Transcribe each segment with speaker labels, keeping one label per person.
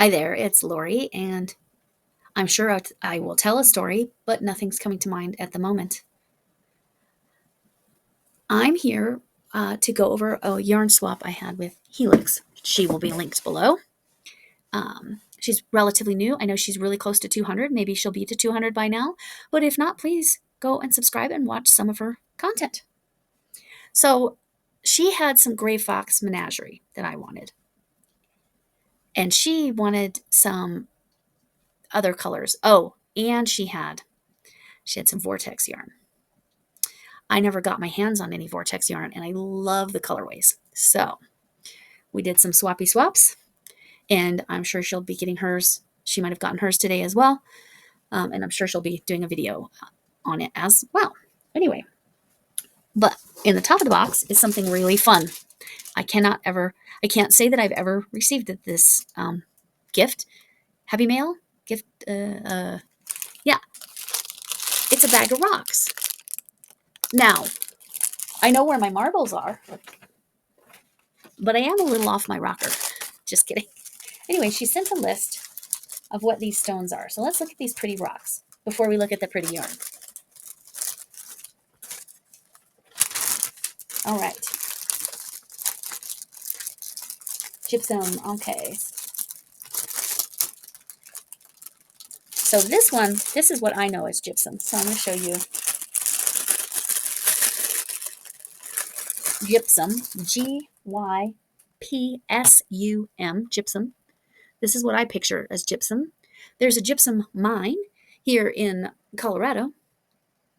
Speaker 1: Hi there, it's Lori, and I'm sure I will tell a story, but nothing's coming to mind at the moment. I'm here to go over a yarn swap I had with Helix. She will be linked below. She's relatively new. I know she's really close to 200. Maybe she'll be to 200 by now. But if not, please go and subscribe and watch some of her content. So she had some Gray Fox Menagerie that I wanted. And she wanted some other colors. Oh, and she had some Vortex yarn. I never got my hands on any Vortex yarn, and I love the colorways. So we did some swappy swaps, and I'm sure she'll be getting hers. She might have gotten hers today as well, and I'm sure she'll be doing a video on it as well. Anyway, but in the top of the box is something really fun. I can't say that I've ever received this gift. Heavy mail? Gift? Yeah. It's a bag of rocks. Now, I know where my marbles are, but I am a little off my rocker. Just kidding. Anyway, she sent a list of what these stones are. So let's look at these pretty rocks before we look at the pretty yarn. All right. Gypsum. Okay. So this is what I know as gypsum. So I'm going to show you gypsum. Gypsum. Gypsum. This is what I picture as gypsum. There's a gypsum mine here in Colorado.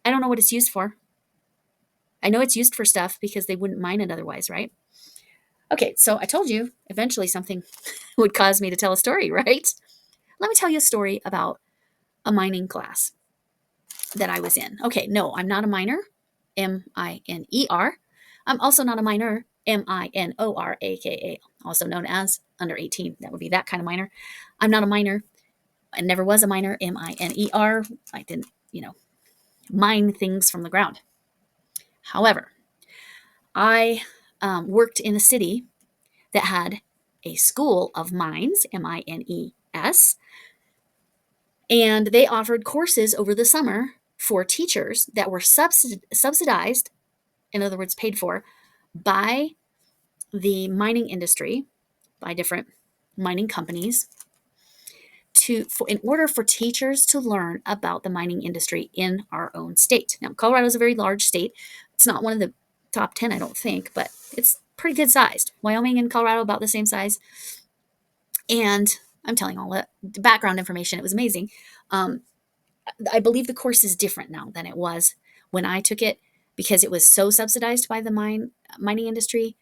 Speaker 1: I don't know what it's used for. I know it's used for stuff because they wouldn't mine it otherwise, right? Okay, so I told you eventually something would cause me to tell a story, right? Let me tell you a story about a mining class that I was in. Okay, no, I'm not a miner, M-I-N-E-R. I'm also not a minor, M-I-N-O-R-A-K-A, also known as under 18. That would be that kind of miner. I'm not a miner. I never was a miner, M-I-N-E-R. I didn't, mine things from the ground. However, I worked in a city that had a school of mines, M-I-N-E-S, and they offered courses over the summer for teachers that were subsidized, in other words, paid for, by the mining industry, by different mining companies, in order for teachers to learn about the mining industry in our own state. Now, Colorado is a very large state. It's not one of the top 10, I don't think, but it's pretty good sized. Wyoming and Colorado about the same size. And I'm telling all the background information. It was amazing. I believe the course is different now than it was when I took it because it was so subsidized by the mining industry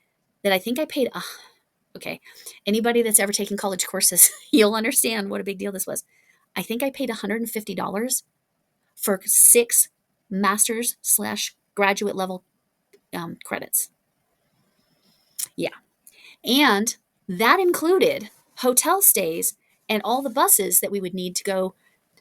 Speaker 1: that I think I paid. Okay, anybody that's ever taken college courses, you'll understand what a big deal this was. I think I paid $150 for 6 master's/graduate level credits. Yeah, and that included hotel stays and all the buses that we would need to go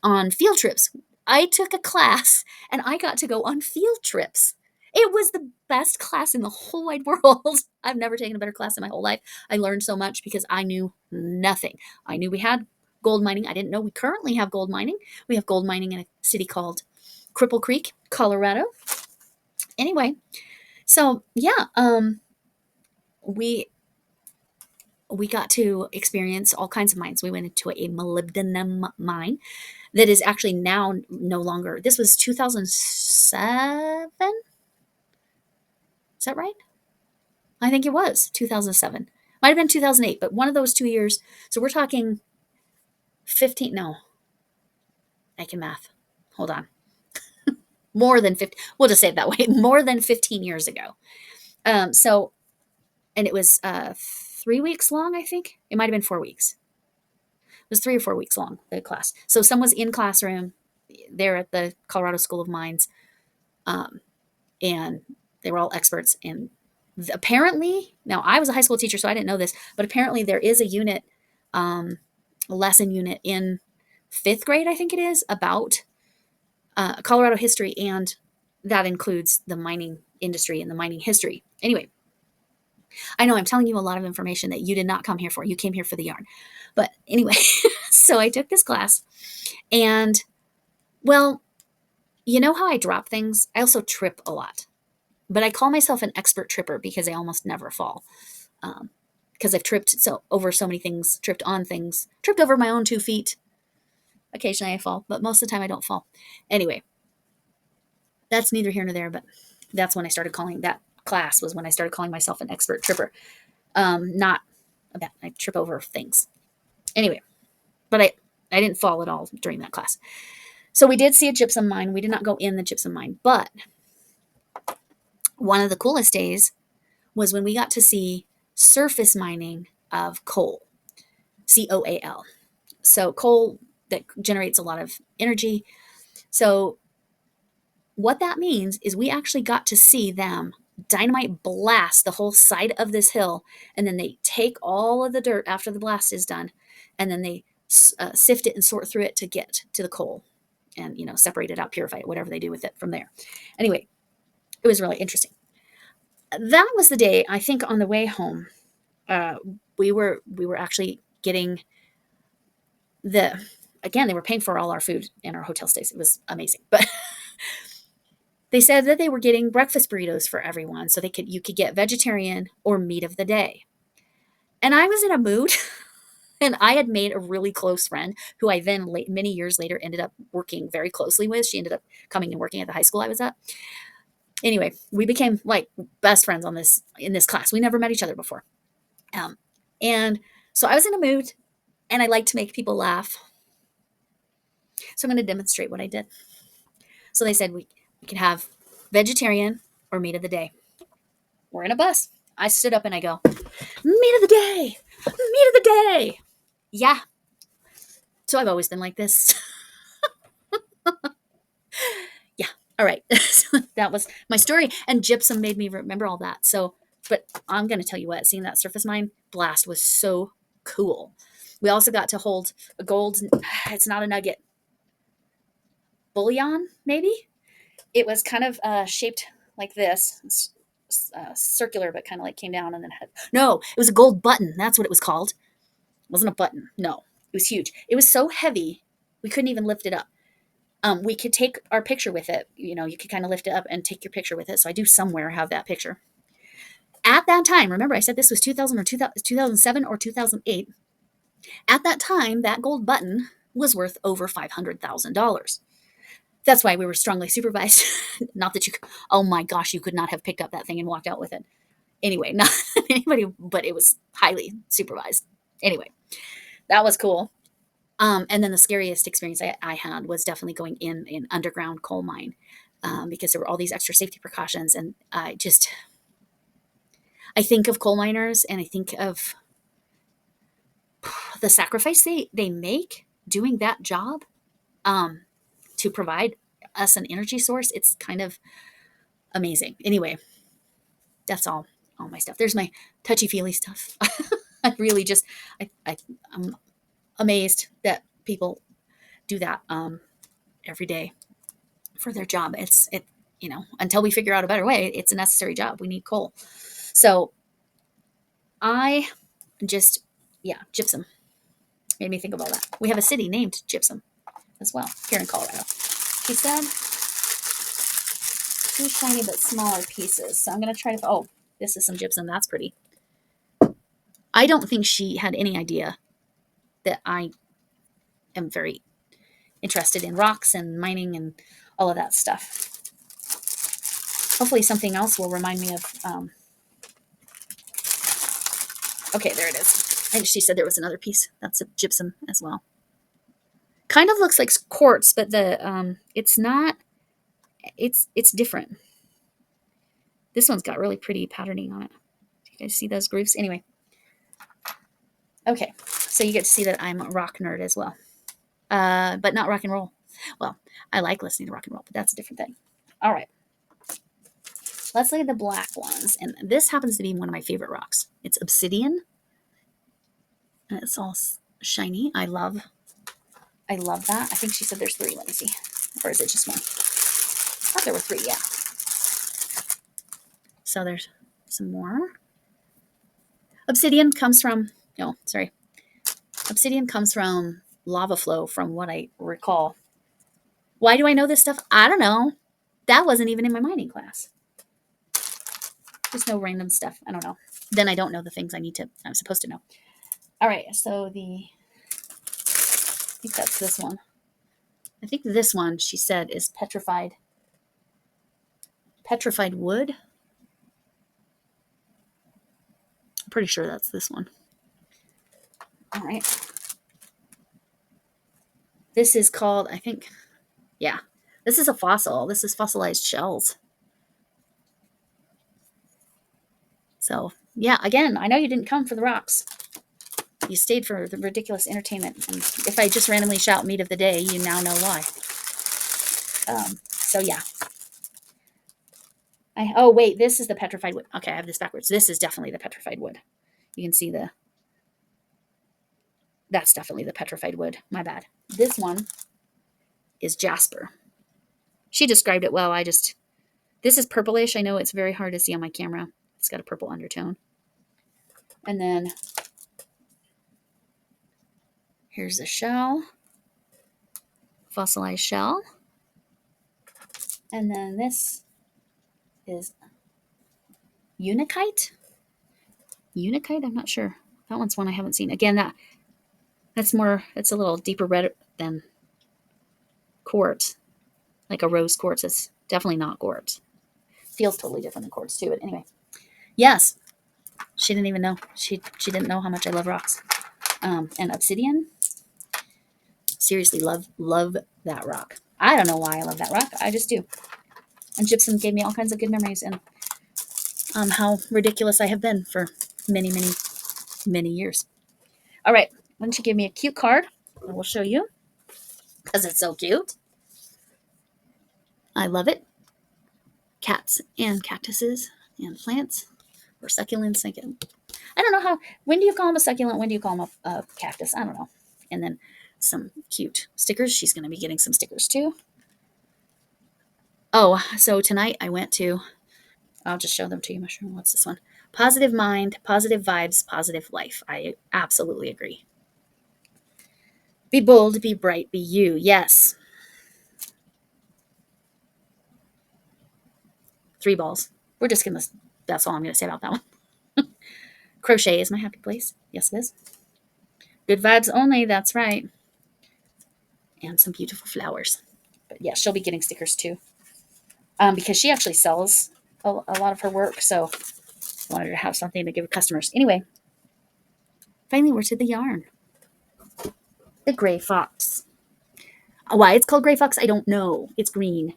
Speaker 1: on field trips. I took a class and I got to go on field trips. It was the best class in the whole wide world. I've never taken a better class in my whole life. I learned so much because I knew nothing. I knew we had gold mining. I didn't know we currently have gold mining. We have gold mining in a city called Cripple Creek, Colorado. Anyway, so yeah, we got to experience all kinds of mines. We went into a molybdenum mine that is actually now no longer. This was 2007. Is that right? I think it was 2007. Might have been 2008, but one of those 2 years. So we're talking 15. No, I can math. Hold on. More than 50. We'll just say it that way. More than 15 years ago. And it was 3 weeks long, I think. It might have been 4 weeks. It was 3 or 4 weeks long, the class. So some was in classroom there at the Colorado School of Mines. And they were all experts. And apparently, now I was a high school teacher, so I didn't know this, but apparently there is a unit, a lesson unit in 5th grade, I think it is, about Colorado history. And that includes the mining industry and the mining history. Anyway, I know I'm telling you a lot of information that you did not come here for. You came here for the yarn. But anyway, so I took this class and, well, you know how I drop things? I also trip a lot. But I call myself an expert tripper because I almost never fall. Because I've tripped over so many things, tripped on things, tripped over my own 2 feet. Occasionally I fall, but most of the time I don't fall. Anyway, that's neither here nor there, but that's when I started calling that class was when I started calling myself an expert tripper. Not that I trip over things. Anyway, but I didn't fall at all during that class. So we did see a gypsum mine. We did not go in the gypsum mine, but one of the coolest days was when we got to see surface mining of coal, COAL. So coal that generates a lot of energy. So what that means is we actually got to see them dynamite blast the whole side of this hill, and then they take all of the dirt after the blast is done, and then they sift it and sort through it to get to the coal and, separate it out, purify it, whatever they do with it from there. Anyway, it was really interesting. That was the day, I think, on the way home, we were actually getting again, they were paying for all our food and our hotel stays. It was amazing. But they said that they were getting breakfast burritos for everyone, so you could get vegetarian or meat of the day. And I was in a mood, and I had made a really close friend who I then many years later ended up working very closely with. She ended up coming and working at the high school I was at. Anyway, we became like best friends in this class. We never met each other before. And so I was in a mood, and I like to make people laugh. So I'm going to demonstrate what I did. So they said we can have vegetarian or meat of the day. We're in a bus. I stood up and I go, meat of the day, meat of the day. Yeah. So I've always been like this. Yeah. All right. So that was my story. And gypsum made me remember all that. So, but I'm going to tell you what, seeing that surface mine blast was so cool. We also got to hold a gold, it's not a nugget, bullion, maybe? It was kind of shaped like this. It's circular, but kind of like came down and then no, it was a gold button. That's what it was called. It wasn't a button. No, it was huge. It was so heavy, we couldn't even lift it up. We could take our picture with it. You could kind of lift it up and take your picture with it. So I do somewhere have that picture. At that time, remember I said this was 2000 or 2007 or 2008. At that time, that gold button was worth over $500,000. That's why we were strongly supervised. Not that oh my gosh, you could not have picked up that thing and walked out with it. Anyway, not anybody, but it was highly supervised. Anyway, that was cool. And then the scariest experience I had was definitely going in an underground coal mine, because there were all these extra safety precautions. And I think of coal miners, and I think of the sacrifice they make doing that job, to provide us an energy source. It's kind of amazing. Anyway, that's all my stuff. There's my touchy-feely stuff. I really I'm amazed that people do that every day for their job. Until we figure out a better way, it's a necessary job. We need coal. So gypsum made me think of all that. We have a city named Gypsum as well here in Colorado. He said 2 shiny but smaller pieces. So I'm going to try to, this is some gypsum. That's pretty. I don't think she had any idea that I am very interested in rocks and mining and all of that stuff. Hopefully something else will remind me of, okay, there it is. And she said there was another piece. That's a gypsum as well. Kind of looks like quartz, but it's not, it's different. This one's got really pretty patterning on it. Do you guys see those grooves? Anyway. Okay, so you get to see that I'm a rock nerd as well. But not rock and roll. Well, I like listening to rock and roll, but that's a different thing. All right. Let's look at the black ones. And this happens to be one of my favorite rocks. It's obsidian. And it's all shiny. I love that. I think she said there's 3. Let me see. Or is it just 1? I thought there were 3, yeah. So there's some more. Obsidian comes from, no, sorry. Obsidian comes from lava flow, from what I recall. Why do I know this stuff? I don't know. That wasn't even in my mining class. Just no random stuff. I don't know. Then I don't know the things I'm supposed to know. All right, so I think that's this one. I think this one, she said, is petrified wood. I'm pretty sure that's this one. All right. This is called, I think, yeah. This is a fossil. This is fossilized shells. So, yeah, again, I know you didn't come for the rocks. You stayed for the ridiculous entertainment. And if I just randomly shout meat of the day, you now know why. So, yeah. Oh, wait, this is the petrified wood. Okay, I have this backwards. This is definitely the petrified wood. You can see that's definitely the petrified wood. My bad. This one is jasper. She described it well. This is purplish. I know it's very hard to see on my camera. It's got a purple undertone. And then here's the shell. Fossilized shell. And then this is Unikite. I'm not sure. That one's one I haven't seen. Again, it's a little deeper red than quartz, like a rose quartz. It's definitely not quartz. Feels totally different than quartz too. But anyway, yes, she didn't even know. She didn't know how much I love rocks. And obsidian. Seriously, love that rock. I don't know why I love that rock. I just do. And gypsum gave me all kinds of good memories, and how ridiculous I have been for many, many, many years. All right, why don't you give me a cute card? I will show you, because it's so cute. I love it. Cats and cactuses and plants, or succulents. I don't know when do you call them a succulent? When do you call them a cactus? I don't know. And then some cute stickers. She's going to be getting some stickers too. Oh, so tonight I went to, I'll just show them to you. Mushroom, what's this one? Positive mind, positive vibes, positive life. I absolutely agree. Be bold, be bright, be you. Yes. 3 balls. That's all I'm going to say about that one. Crochet is my happy place. Yes, it is. Good vibes only. That's right. And some beautiful flowers. But yeah, she'll be getting stickers too. Because she actually sells a lot of her work. So I wanted to have something to give customers. Anyway, finally, we're to the yarn. The gray fox. Why it's called gray fox, I don't know. It's green.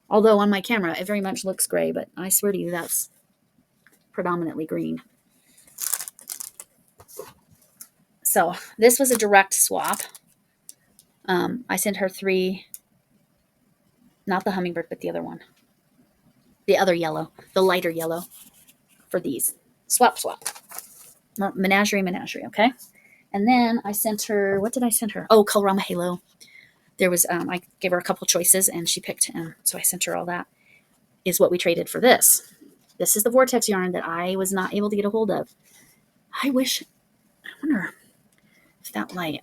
Speaker 1: Although on my camera, it very much looks gray, but I swear to you, that's predominantly green. So this was a direct swap. I sent her 3, not the hummingbird, but the other one. The other yellow, the lighter yellow for these. Swap. Menagerie, okay? And then I sent her, what did I send her? Oh, Colorama Halo. There was, I gave her a couple choices and she picked, so I sent her all that. Is what we traded for this. This is the Vortex yarn that I was not able to get a hold of. I wonder if that light,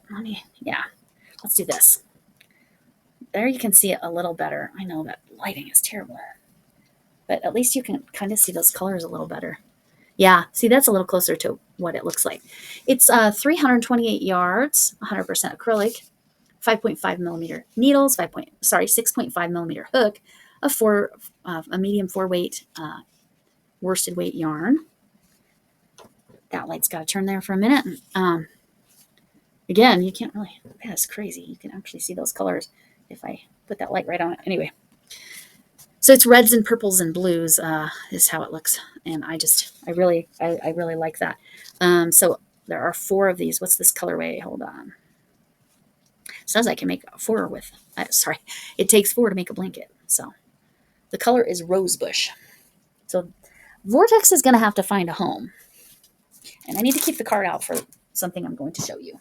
Speaker 1: let's do this. There you can see it a little better. I know that lighting is terrible, but at least you can kind of see those colors a little better. Yeah, see, that's a little closer to what it looks like. It's 328 yards, 100% acrylic, 5.5 millimeter needles, 6.5 millimeter hook, a medium 4 weight worsted weight yarn. That light's got to turn there for a minute. Again, you can't really, that's crazy. You can actually see those colors if I put that light right on it. Anyway, so it's reds and purples and blues is how it looks. And I really like that. So there are 4 of these. What's this colorway? Hold on. Says I can make 4 with, it takes 4 to make a blanket. So the color is rosebush. So Vortex is going to have to find a home. And I need to keep the card out for something I'm going to show you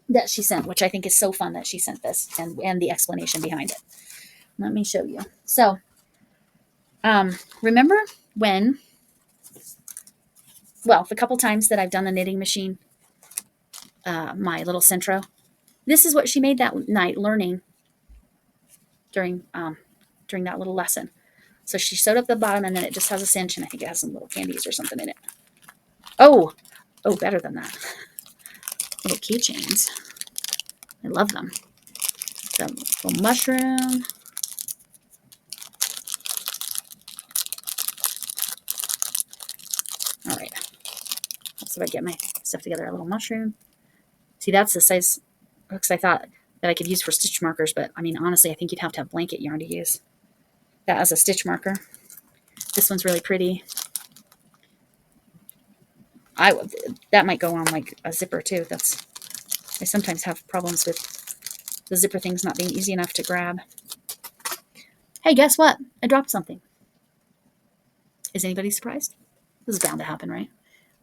Speaker 1: that she sent, which I think is so fun that she sent this and the explanation behind it. Let me show you. So remember when well, the couple times that I've done the knitting machine, my little centro, this is what she made that night learning during that little lesson. So she sewed up the bottom, and then it just has a cinch, and I think it has some little candies or something in it. Oh, better than that. Little keychains. I love them. The little mushroom. All right. Let's see if I get my stuff together. A little mushroom. See, that's the size hooks I thought that I could use for stitch markers, but I mean, honestly, I think you'd have to have blanket yarn to use that as a stitch marker. This one's really pretty. That might go on like a zipper too. I sometimes have problems with the zipper things not being easy enough to grab. Hey, guess what? I dropped something. Is anybody surprised? This is bound to happen, right?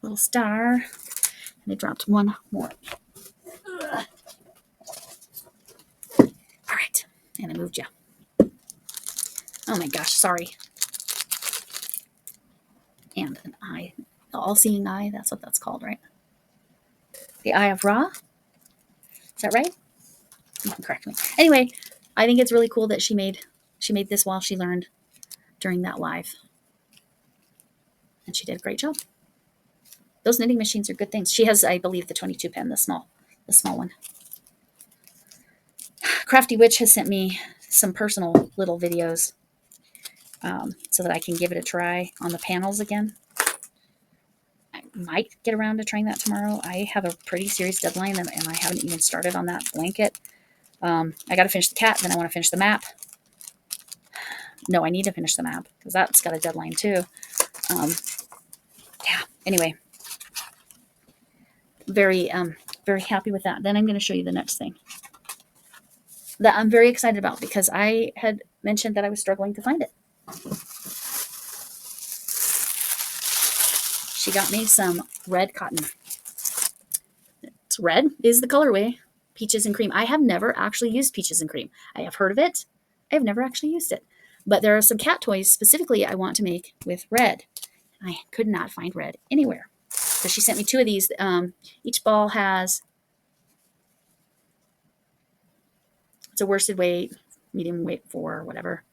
Speaker 1: Little star. And I dropped one more. Ugh. All right. And I moved you. Oh my gosh, sorry. And an eye. The all-seeing eye. That's what that's called, right? The Eye of Ra. Is that right? You can correct me. Anyway, I think it's really cool that she made this while she learned during that live. And she did a great job. Those knitting machines are good things. She has, I believe, the 22 pen, the small one. Crafty Witch has sent me some personal little videos so that I can give it a try on the panels again. I might get around to trying that tomorrow. I have a pretty serious deadline, and I haven't even started on that blanket. I got to finish the cat, then I want to finish the map. No, I need to finish the map because that's got a deadline too. Yeah, anyway. Very happy with that. Then I'm going to show you the next thing that I'm very excited about because I had mentioned that I was struggling to find it. She got me some red cotton. It's red is the colorway, peaches and cream. I have never actually used peaches and cream. I have heard of it. I have never actually used it. But there are some cat toys specifically I want to make with red. I could not find red anywhere. So she sent me 2 of these. Each ball has, it's a worsted weight, medium weight 4, whatever.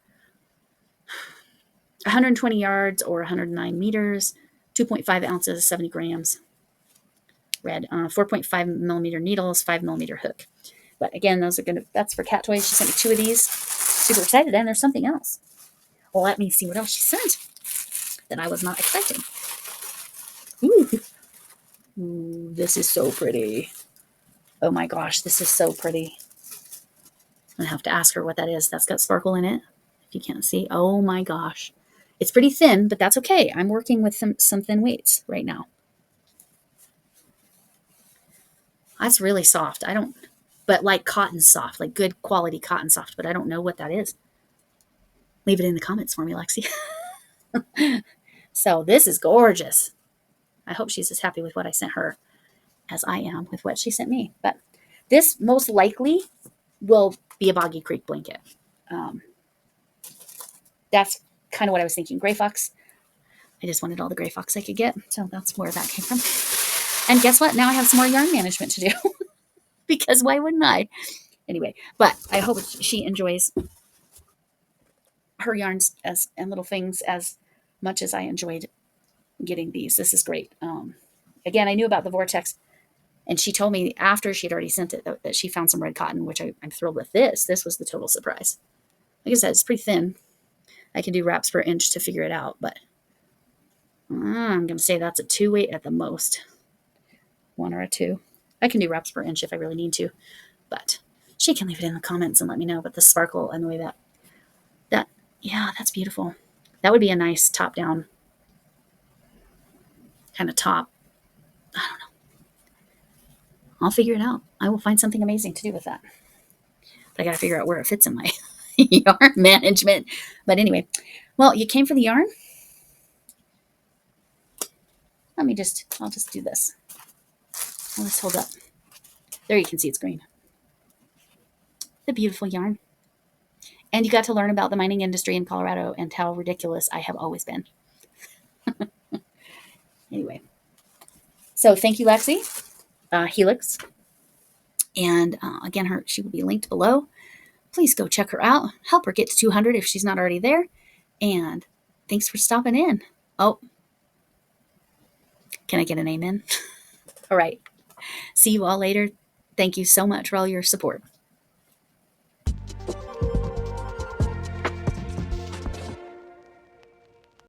Speaker 1: 120 yards or 109 meters, 2.5 ounces, 70 grams. Red, 4.5 millimeter needles, 5 millimeter hook. But again, that's for cat toys. She sent me 2 of these. Super excited. And there's something else. Well, let me see what else she sent that I was not expecting. Ooh, this is so pretty. Oh my gosh, this is so pretty. I'm gonna have to ask her what that is. That's got sparkle in it. If you can't see. Oh my gosh. It's pretty thin, but that's okay. I'm working with some thin weights right now. That's really soft. But like cotton soft, like good quality cotton soft, but I don't know what that is. Leave it in the comments for me, Lexi. So this is gorgeous. I hope she's as happy with what I sent her as I am with what she sent me. But this most likely will be a Boggy Creek blanket. That's kind of what I was thinking. Gray fox. I just wanted all the gray fox I could get. So that's where that came from. And guess what? Now I have some more yarn management to do. Because why wouldn't I? Anyway, but I hope she enjoys her yarns and little things as much as I enjoyed getting these. This is great. Again, I knew about the Vortex, and she told me after she had already sent it that she found some red cotton, which I'm thrilled with. This was the total surprise. Like I said, it's pretty thin. I can do wraps per inch to figure it out, but I'm going to say that's a 2 weight at the most. 1 or a 2. I can do wraps per inch if I really need to, but she can leave it in the comments and let me know. But the sparkle and the way that yeah, that's beautiful. That would be a nice top-down kind of top. I don't know. I'll figure it out. I will find something amazing to do with that. But I got to figure out where it fits in my yarn management. But anyway, well, you came for the yarn. I'll just do this. I'll just hold up. There you can see it's green. The beautiful yarn. And you got to learn about the mining industry in Colorado and how ridiculous I have always been. Anyway, So thank you, Lexi, Helix. And again, she will be linked below. Please go check her out. Help her get to 200 if she's not already there. And thanks for stopping in. Oh, can I get an amen? All right. See you all later. Thank you so much for all your support.